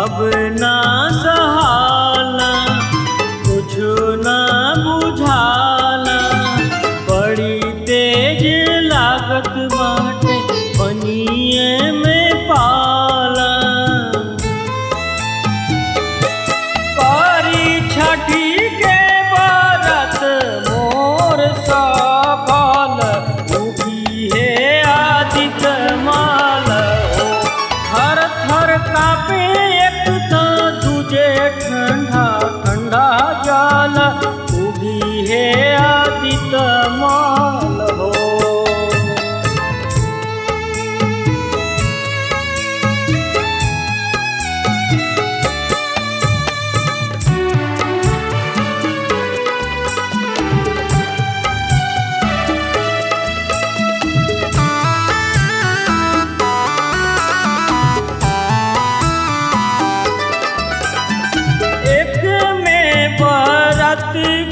अब ना सहाला कुछ ना बुझाला, बड़ी तेज लागत बाटे पनिये में पाला। करी छठी के बरत मोर सफल, उगी है आदित्य माल हो। थर थर कापे एक तो दूजे ठंडा ठंडा जल, उगी है आदित्य माल हो।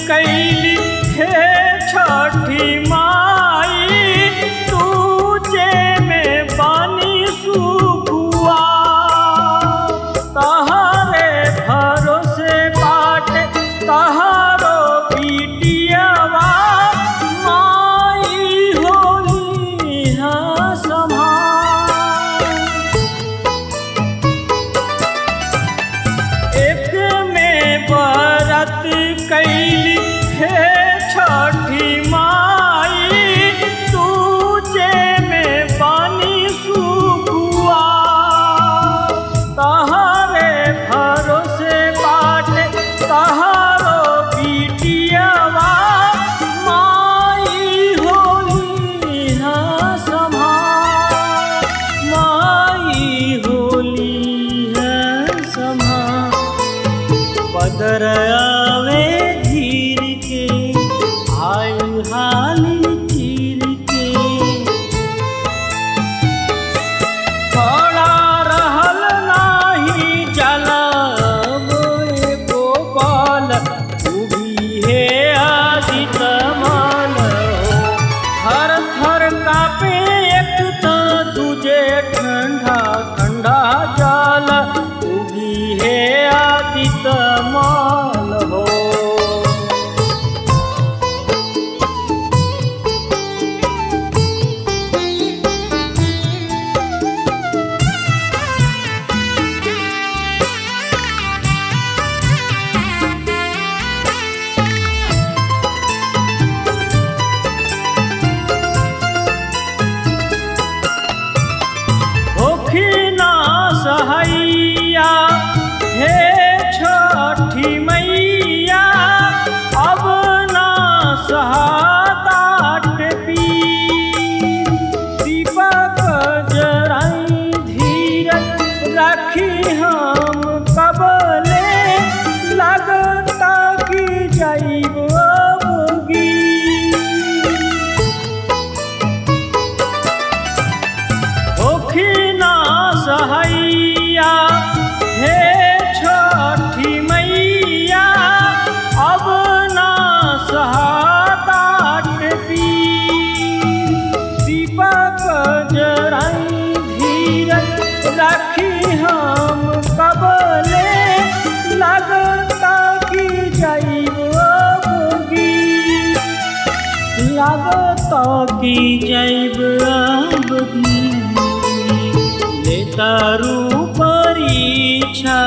कैली हे छठी माई, तुझे में पानी सुखुआ। तहारे भरोसे बाटे तहारो बिटियावा, माई होली हाँ संभाल। एक में बरत कैली हे छठी माई, तुझे में पानी सुखुआ। तहारे भरोसे बाटे तहारो बिटियावा, माई होली हाँ संभाल, माई होली हाँ संभाल। बदर आवे धीर के आयु हाली चीर के, खड़ा रहल नाही जला मोए गोपाल, उगी है आदित्य माल हो। थर थर कापे एक तो दूजे ठंडा ठंडा जल, उगी है आदित्य माल हो। होखिना सहैया हे छठी मैया, अब ना सहातात पीर। दीपक जराई धीरज रखी हम कबले, लगता कि जाइब अबगी। होखिना सहैया हे छठी मैया, अब ना सहातात पीर। दीपक जराई धीरज रखी हम कबले, लगता कि जाइब अबगी। लगता कि जाइब अबगी। लेतारू परीक्षा